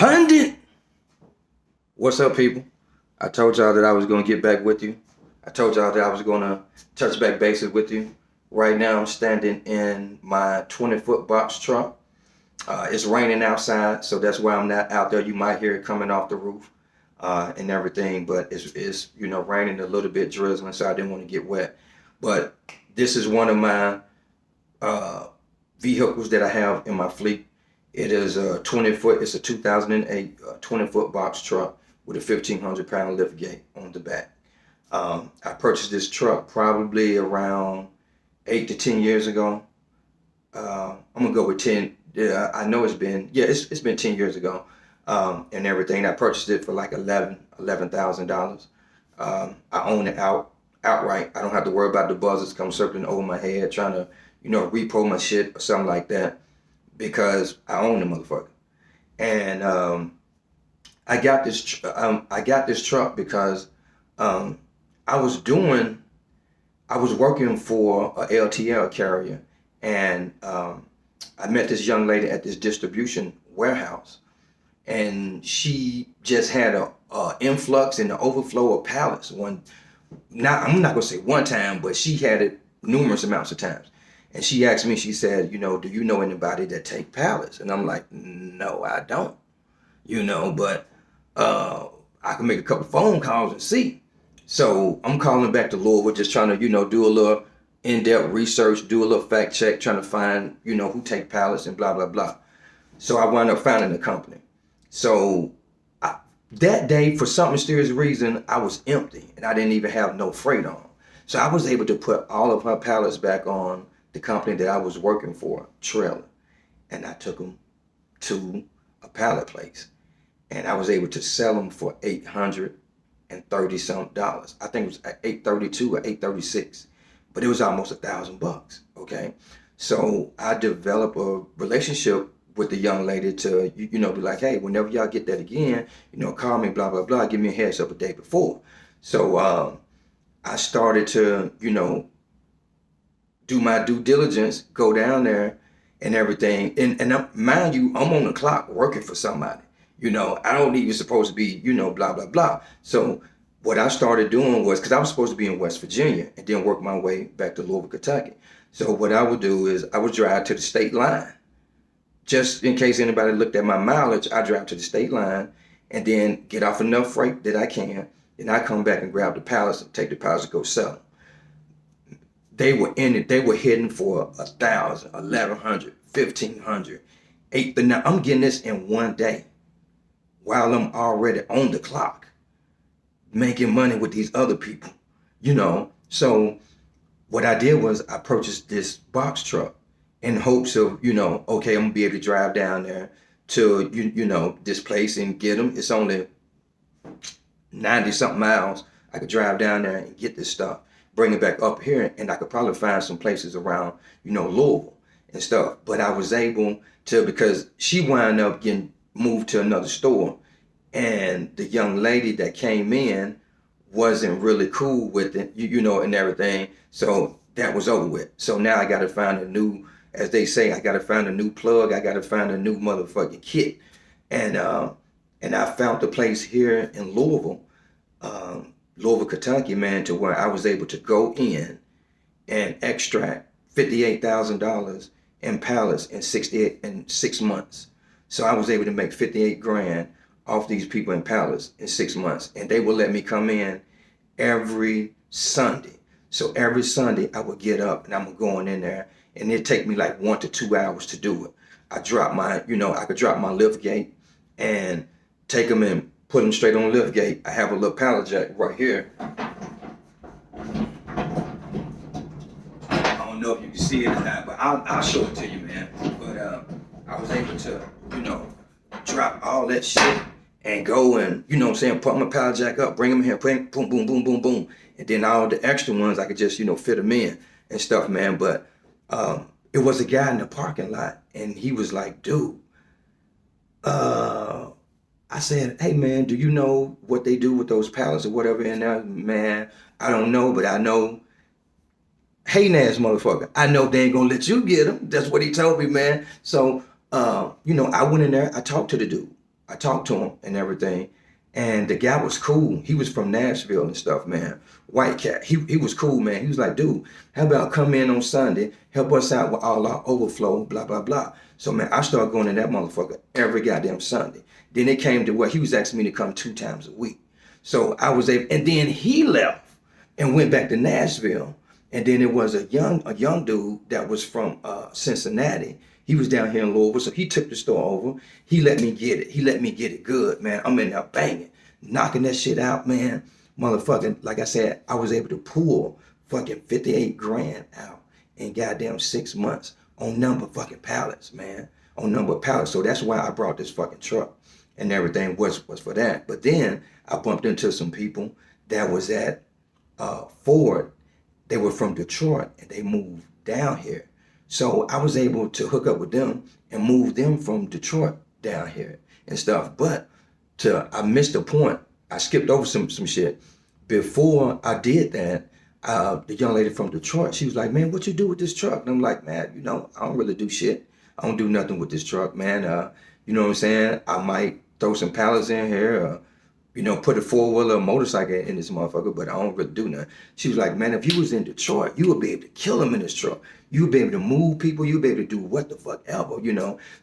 Pundit! What's up, people? I told y'all that I was going to get back with you. I told y'all that I was going to touch back bases with you. Right now, I'm standing in my 20-foot box truck. It's raining outside, so that's why I'm not out there. You might hear it coming off the roof and everything, but it's raining a little bit, drizzling, so I didn't want to get wet. But this is one of my vehicles that I have in my fleet. It is a 20-foot, it's a 2008 20-foot box truck with a 1,500-pound lift gate on the back. I purchased this truck probably around 8 to 10 years ago. I'm gonna go with 10. Yeah, I know it's been 10 years ago, and everything. I purchased it for like $11,000. I own it outright. I don't have to worry about the buzzers come circling over my head trying to repo my shit or something like that, because I own the motherfucker. And I got this truck because I was working for a LTL carrier, and I met this young lady at this distribution warehouse, and she just had a influx and an overflow of pallets. I'm not gonna say one time, but she had it numerous amounts of times. And she asked me, she said, do you know anybody that take pallets? And I'm like, no, I don't, but I can make a couple phone calls and see. So I'm calling back to Louisville, just trying to, do a little in-depth research, do a little fact check, trying to find, who take pallets and blah, blah, blah. So I wound up finding a company. So that day, for some mysterious reason, I was empty and I didn't even have no freight on. So I was able to put all of her pallets back on the company that I was working for, trailer. And I took them to a pallet place. And I was able to sell them for $830 something. I think it was $832 or $836. But it was almost $1,000, okay? So I developed a relationship with the young lady to, be like, hey, whenever y'all get that again, call me, blah, blah, blah, give me a heads up a day before. So I started to, do my due diligence, go down there and everything. And mind you, I'm on the clock working for somebody. I don't even supposed to be, blah, blah, blah. So what I started doing was, because I was supposed to be in West Virginia and then work my way back to Louisville, Kentucky. So what I would do is I would drive to the state line. Just in case anybody looked at my mileage, I drive to the state line and then get off enough freight that I can. Then I come back and grab the pallets and take the pallets to go sell them. They were in it. They were hitting for 1,000, 1,100, 1,500, 8. Now I'm getting this in one day while I'm already on the clock, making money with these other people, So what I did was I purchased this box truck in hopes of, okay, I'm gonna be able to drive down there to, this place and get them. It's only 90 something miles. I could drive down there and get this stuff, bring it back up here, and I could probably find some places around, Louisville and stuff. But I was able to, because she wound up getting moved to another store, and the young lady that came in wasn't really cool with it, and everything. So that was over with. So now I got to find a new, as they say, I got to find a new plug. I got to find a new motherfucking kit. And I found the place here in Louisville, Kentucky, man, to where I was able to go in and extract $58,000 in pallets in 6 months. So I was able to make 58 grand off these people in pallets in 6 months. And they would let me come in every Sunday. So every Sunday I would get up and I'm going in there, and it'd take me like 1 to 2 hours to do it. I drop my, I could drop my lift gate and take them and put them straight on the lift gate. I have a little pallet jack right here. I don't know if you can see it or not, but I'll show it to you, man. But I was able to, drop all that shit and go and, put my pallet jack up, bring them here, boom, boom, boom, boom, boom. And then all the extra ones, I could just, fit them in and stuff, man. But it was a guy in the parking lot, and he was like, dude, I said, hey, man, do you know what they do with those pallets or whatever in there? Man, I don't know, but I know, hating ass motherfucker, I know they ain't gonna let you get them. That's what he told me, man. So, I went in there, I talked to the dude. I talked to him and everything. And the guy was cool. He was from Nashville and stuff, man. White cat. He was cool, man. He was like, dude, how about come in on Sunday, help us out with all our overflow, blah, blah, blah. So, man, I started going to that motherfucker every goddamn Sunday. Then it came to where he was asking me to come 2 times a week. So I was able, and then he left and went back to Nashville. And then it was a young dude that was from Cincinnati. He was down here in Louisville, so he took the store over. He let me get it. He let me get it good, man. I'm in there banging, knocking that shit out, man. Motherfucking, like I said, I was able to pull fucking 58 grand out in goddamn 6 months on number of fucking pallets, man. On number of pallets. So that's why I brought this fucking truck and everything was for that. But then I bumped into some people that was at Ford. They were from Detroit and they moved down here. So I was able to hook up with them and move them from Detroit down here and stuff. But I missed the point. I skipped over some shit. Before I did that, the young lady from Detroit, she was like, man, what you do with this truck? And I'm like, man, I don't really do shit. I don't do nothing with this truck, man. You know what I'm saying? I might throw some pallets in here, put a four-wheeler motorcycle in this motherfucker, but I don't really do nothing. She was like, man, if you was in Detroit, you would be able to kill them in this truck. You would be able to move people. You would be able to do what the fuck ever.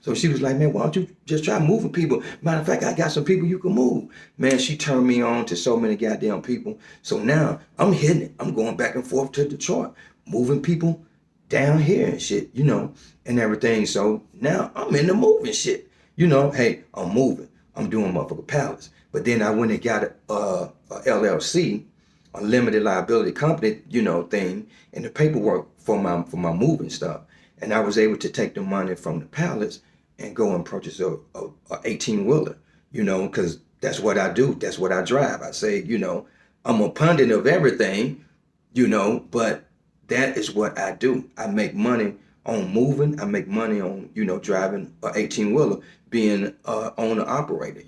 So she was like, man, why don't you just try moving people? Matter of fact, I got some people you can move. Man, she turned me on to so many goddamn people. So now I'm hitting it. I'm going back and forth to Detroit, moving people down here and shit, and everything. So now I'm in the moving shit. Hey, I'm moving. I'm doing motherfucking pallets. But then I went and got a LLC, a limited liability company, thing, and the paperwork for my moving stuff. And I was able to take the money from the pallets and go and purchase a 18-wheeler, because that's what I do. That's what I drive. I say, I'm a pundit of everything, but that is what I do. I make money on moving. I make money on, driving a 18-wheeler, being an owner operator.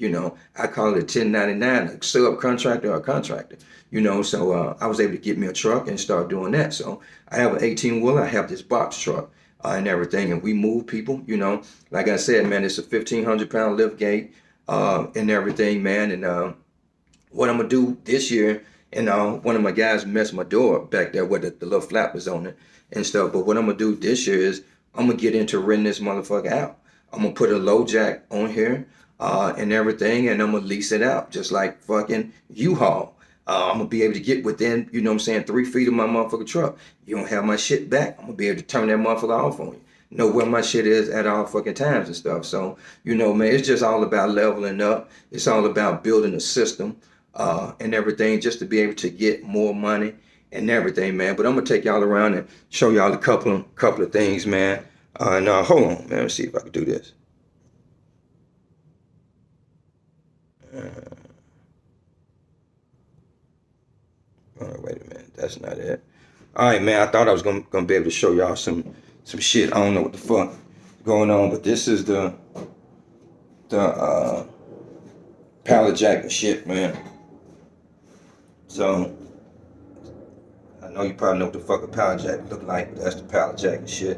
I call it a 1099, a subcontractor or a contractor. So I was able to get me a truck and start doing that. So I have an 18-wheeler. I have this box truck and everything, and we move people. Like I said, man, it's a 1,500-pound lift gate and everything, man. And what I'm gonna do this year, and one of my guys messed my door back there with the little flappers on it and stuff. But what I'm gonna do this year is I'm gonna get into renting this motherfucker out. I'm gonna put a low jack on here and everything, and I'm gonna lease it out just like fucking U-Haul. I'm gonna be able to get within, 3 feet of my motherfucking truck. You don't have my shit back, I'm gonna be able to turn that motherfucker off on you. Know where my shit is at all fucking times and stuff. So, man, it's just all about leveling up. It's all about building a system and everything just to be able to get more money and everything, man. But I'm gonna take y'all around and show y'all a couple of things, man. Now hold on, man. Let's see if I can do this. Wait a minute, that's not it. All right, man. I thought I was gonna be able to show y'all some shit. I don't know what the fuck going on, but this is the pallet jack and shit, man. So I know you probably know what the fuck a pallet jack look like, but that's the pallet jack and shit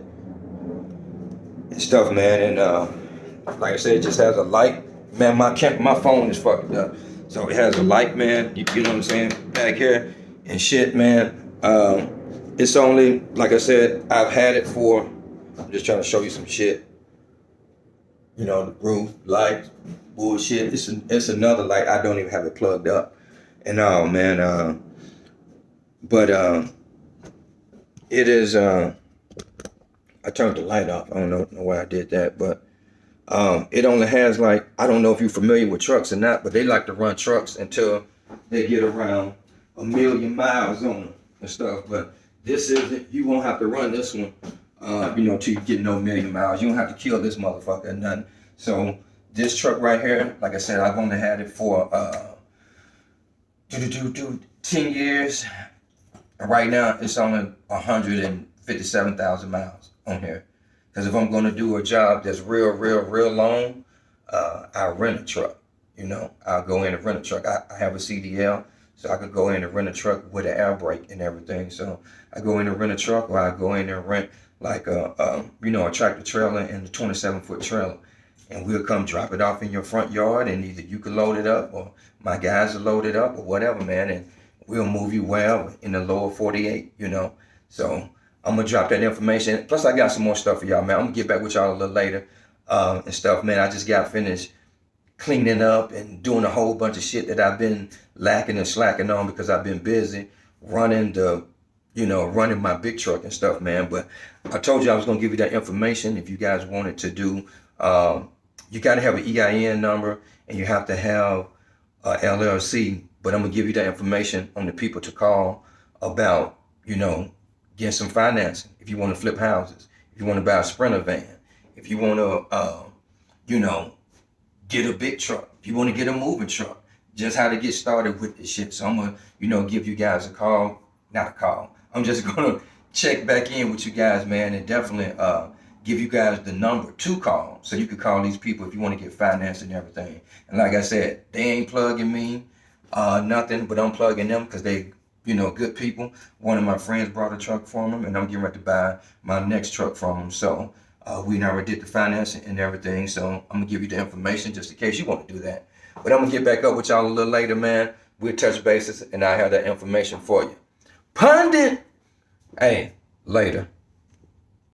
and stuff, man. And like I said, it just has a light, man. My phone is fucked up, so it has a light, man. You know what I'm saying, back here and shit, man. It's only, like I said, I've had it for, I'm just trying to show you some shit. The roof, lights, bullshit. It's another light. I don't even have it plugged up. And man, but it is, I turned the light off. I don't know why I did that, but it only has like, I don't know if you're familiar with trucks or not, but they like to run trucks until they get around 1,000,000 miles on them and stuff. But this isn't, you won't have to run this one, till you get no 1,000,000 miles. You don't have to kill this motherfucker or nothing. So this truck right here, like I said, I've only had it for 10 years. And right now it's only 157,000 miles on here. Because if I'm going to do a job that's real long, I'll rent a truck. I'll go in and rent a truck. I have a CDL, so I could go in and rent a truck with an air brake and everything. So I go in and rent a truck, or I go in and rent like a tractor trailer and a 27-foot trailer and we'll come drop it off in your front yard, and either you can load it up or my guys will load it up or whatever, man, and we'll move you wherever in the lower 48, you know. So I'm gonna drop that information. Plus, I got some more stuff for y'all, man. I'm gonna get back with y'all a little later and stuff, man. I just got finished cleaning up and doing a whole bunch of shit that I've been lacking and slacking on because I've been busy running running my big truck and stuff, man. But I told you I was gonna give you that information if you guys wanted to do. You got to have an EIN number and you have to have a LLC. But I'm gonna give you that information on the people to call about, getting some financing. If you want to flip houses, if you want to buy a Sprinter van, if you want to, get a big truck, if you want to get a moving truck, just how to get started with this shit. So I'm gonna, give you guys a call, not a call. I'm just gonna check back in with you guys, man, and definitely give you guys the number to call so you can call these people if you want to get financed and everything. And like I said, they ain't plugging me, nothing, but I'm plugging them because they, good people. One of my friends brought a truck from them, and I'm getting ready to buy my next truck from them. So we already did the financing and everything. So I'm gonna give you the information just in case you want to do that. But I'm gonna get back up with y'all a little later, man. We'll touch bases, and I have that information for you. Pundit. Hey, later.